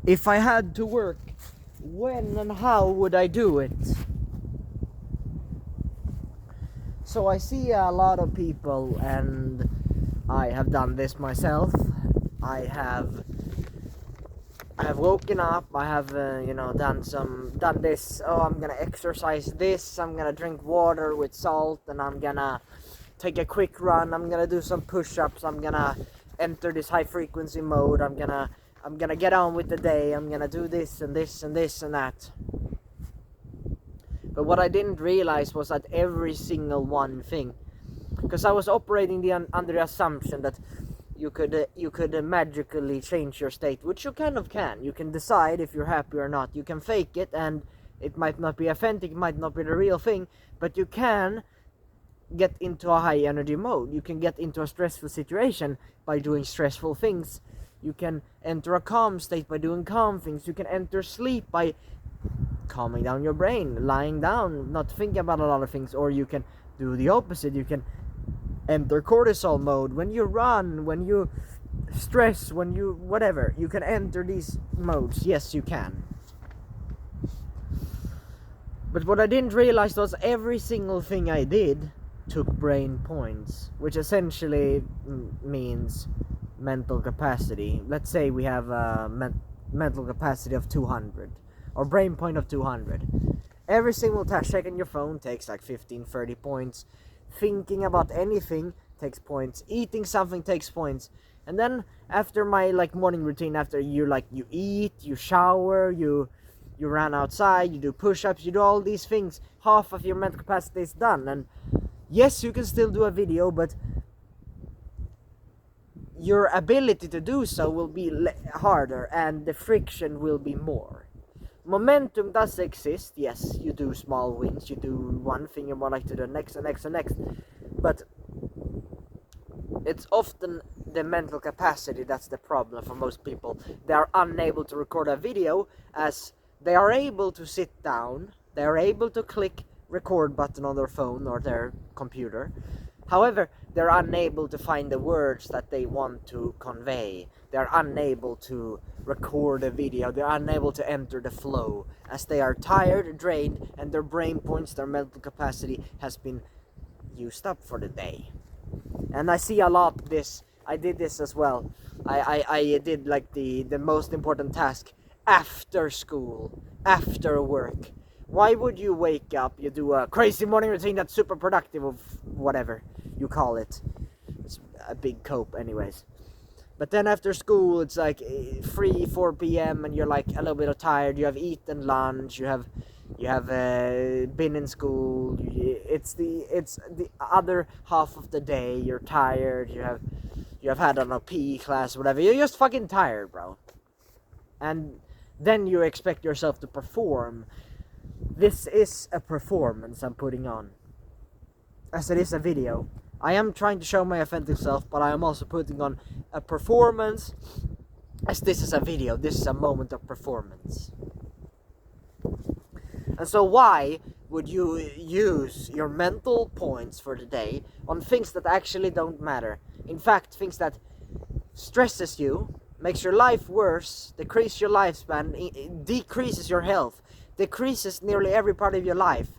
If I had to work, when and how would I do it? So I see a lot of people, and I have done this myself. I have woken up, I have done this. Oh, I'm gonna exercise this, I'm gonna drink water with salt, and I'm gonna take a quick run, I'm gonna do some push-ups, I'm gonna enter this high frequency mode, I'm gonna get on with the day, I'm gonna do this and this and this and that. But what I didn't realize was that every single one thing, because I was operating under the assumption that you could magically change your state, which you kind of can. You can decide if you're happy or not. You can fake it, and it might not be authentic, it might not be the real thing, but you can get into a high energy mode. You can get into a stressful situation by doing stressful things. You can enter a calm state by doing calm things. You can enter sleep by calming down your brain, lying down, not thinking about a lot of things. Or you can do the opposite. You can enter cortisol mode when you run, when you stress, when you whatever. You can enter these modes. Yes, you can. But what I didn't realize was every single thing I did took brain points, which essentially means mental capacity. Let's say we have a mental capacity of 200 or brain point of 200. Every single task, checking your phone takes like 15-30 points. Thinking about anything takes points. Eating something takes points. And then after my morning routine, after you eat, you shower, you run outside, you do push-ups, you do all these things, half of your mental capacity is done. And yes, you can still do a video, but your ability to do so will be harder, and the friction will be more. Momentum does exist. Yes, you do small wins, you do one thing, you're more like to the next and next and next, but it's often the mental capacity that's the problem for most people. They are unable to record a video, as they are able to sit down, they are able to click record button on their phone or their computer. However, they're unable to find the words that they want to convey. They're unable to record a video. They're unable to enter the flow, as they are tired, drained, and their brain points, their mental capacity has been used up for the day. And I see a lot of this. I did this as well. I did the most important task after school, after work. Why would you wake up, you do a crazy morning routine that's super productive, of whatever you call it. It's a big cope anyways. But then after school, it's 3-4 p.m. and you're a little bit tired. You have eaten lunch, you have been in school. It's the other half of the day. You're tired. You have had an PE class, whatever. You're just fucking tired, bro. And then you expect yourself to perform. This is a performance I'm putting on, as it is a video. I am trying to show my authentic self, but I am also putting on a performance, as this is a video. This is a moment of performance. And so why would you use your mental points for the day on things that actually don't matter? In fact, things that stresses you, makes your life worse, decreases your lifespan, decreases your health, decreases nearly every part of your life.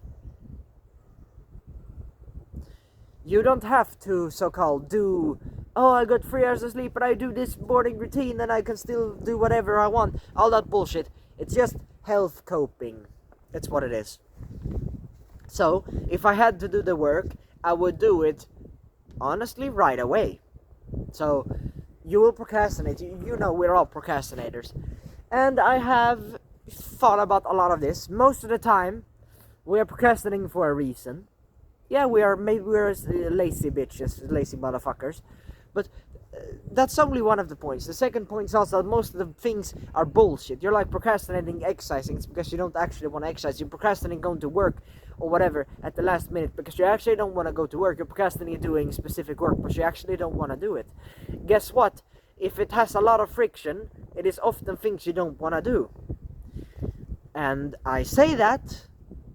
You don't have to so-called do, oh, I got 3 hours of sleep, but I do this morning routine and I can still do whatever I want. All that bullshit. It's just health coping. That's what it is. So, if I had to do the work, I would do it, honestly, right away. So, you will procrastinate. You know we're all procrastinators. And I have thought about a lot of this. Most of the time, we are procrastinating for a reason. Yeah, maybe we're lazy bitches, lazy motherfuckers. But that's only one of the points. The second point is also that most of the things are bullshit. You're procrastinating exercising. It's because you don't actually want to exercise. You're procrastinating going to work or whatever at the last minute because you actually don't want to go to work. You're procrastinating doing specific work, but you actually don't want to do it. Guess what? If it has a lot of friction, it is often things you don't want to do. And I say that,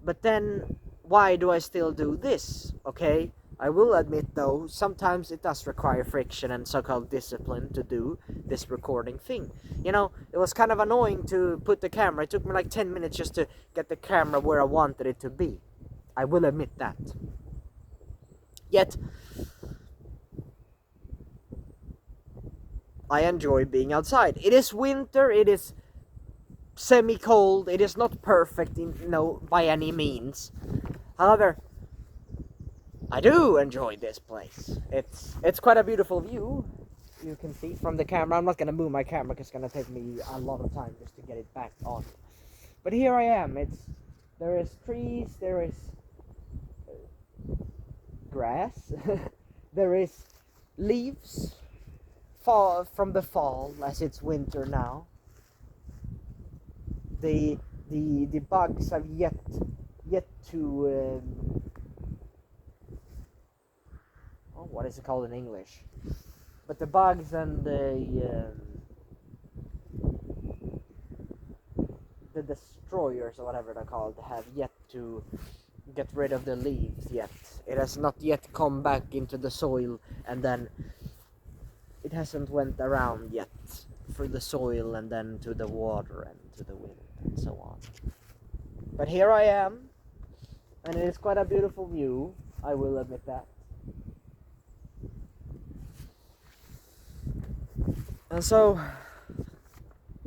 but then why do I still do this? Okay, I will admit though, sometimes it does require friction and so-called discipline to do this recording thing. You know, it was kind of annoying to put the camera. It took me like 10 minutes just to get the camera where I wanted it to be. I will admit that. Yet, I enjoy being outside. It is winter, it is semi-cold, it is not perfect by any means. However, I do enjoy this place. It's quite a beautiful view. You can see from the camera. I'm not gonna move my camera because it's gonna take me a lot of time just to get it back on. But here I am. There is trees, there is grass, there is leaves fall from the fall as it's winter now. The bugs have yet to what is it called in English? But the bugs and the destroyers or whatever they're called have yet to get rid of the leaves yet. It has not yet come back into the soil, and then it hasn't went around yet through the soil and then to the water and to the wind and so on. But here I am, and it is quite a beautiful view, I will admit that. And so,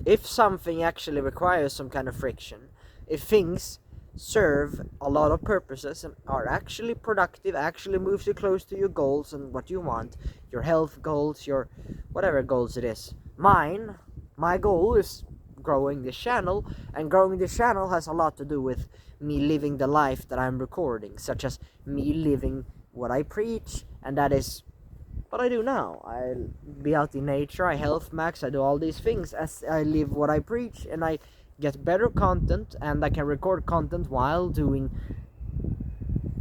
if something actually requires some kind of friction, if things serve a lot of purposes and are actually productive, actually moves you close to your goals and what you want, your health goals, your whatever goals it is. My goal is growing this channel, and growing this channel has a lot to do with me living the life that I'm recording, such as me living what I preach, and that is what I do now. I be out in nature, I health max, I do all these things as I live what I preach, and I get better content, and I can record content while doing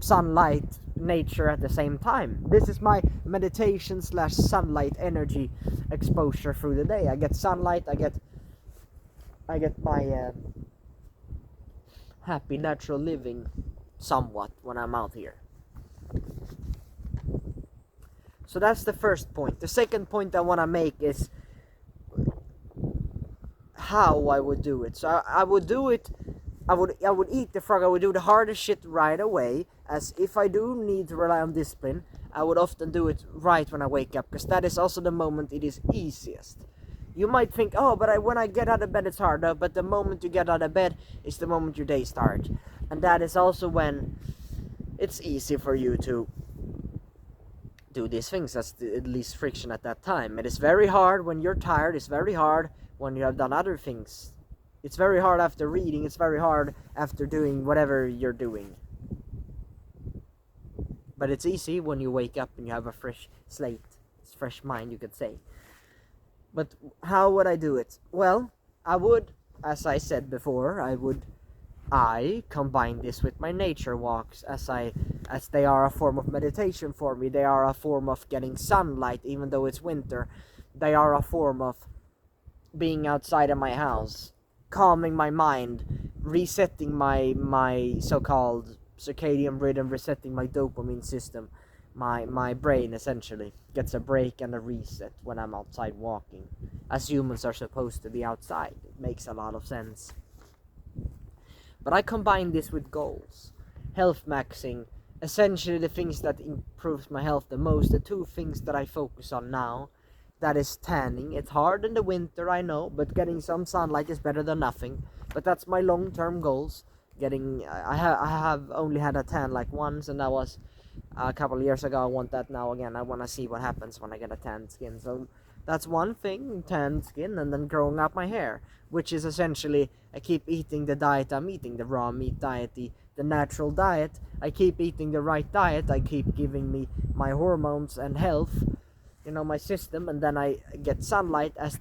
sunlight, nature at the same time. This is my meditation / sunlight energy exposure through the day. I get sunlight, I get my happy natural living somewhat when I'm out here. So that's the first point. The second point I want to make is how I would do it. So I would do it, I would eat the frog, I would do the hardest shit right away, as if I do need to rely on discipline, I would often do it right when I wake up, because that is also the moment it is easiest. You might think, oh, but when I get out of bed it's harder, but the moment you get out of bed is the moment your day starts. And that is also when it's easy for you to do these things. That's at least friction at that time. It is very hard when you're tired. It's very hard when you have done other things. It's very hard after reading. It's very hard after doing whatever you're doing. But it's easy when you wake up and you have a fresh slate, fresh mind, you could say. But how would I do it? Well, I would, as I said before, I combine this with my nature walks, as they are a form of meditation for me. They are a form of getting sunlight, even though it's winter. They are a form of being outside of my house, calming my mind, resetting my so-called circadian rhythm, resetting my dopamine system. My brain essentially gets a break and a reset when I'm outside walking, as humans are supposed to be outside. It makes a lot of sense. But I combine this with goals, health maxing, essentially the things that improves my health the most, the two things that I focus on now. That is tanning. It's hard in the winter, I know, but getting some sunlight is better than nothing. But that's my long-term goals. I have only had a tan like once, and that was a couple of years ago. I want that now again. I want to see what happens when I get a tan skin. So that's one thing, tan skin, and then growing out my hair, which is essentially I keep eating the diet I'm eating, the raw meat diet, the natural diet. I keep eating the right diet. I keep giving me my hormones and health, my system, and then I get sunlight, as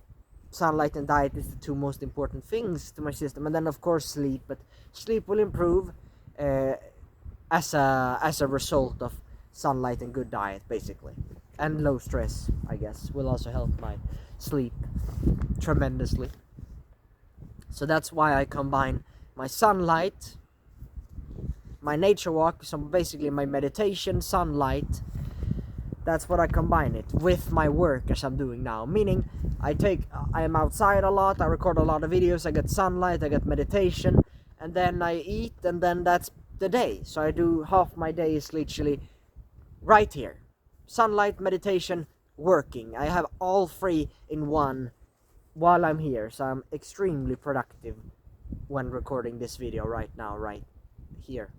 sunlight and diet is the two most important things to my system, and then of course sleep. But sleep will improve as a result of sunlight and good diet, basically, and low stress, I guess, will also help my sleep tremendously. So that's why I combine my sunlight my nature walk, so basically my meditation, sunlight. That's what I combine it with my work as I'm doing now. Meaning I am outside a lot, I record a lot of videos, I get sunlight, I get meditation, and then I eat, and then that's the day. So I do half my day is literally right here. Sunlight, meditation, working. I have all three in one while I'm here. So I'm extremely productive when recording this video right now, right here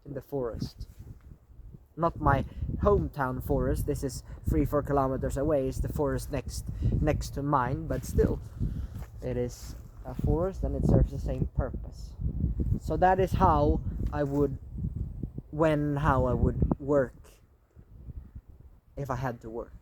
in the forest. Not my hometown forest, this is 3-4 kilometers away, it's the forest next to mine, but still it is a forest and it serves the same purpose. So that is how I would work if I had to work.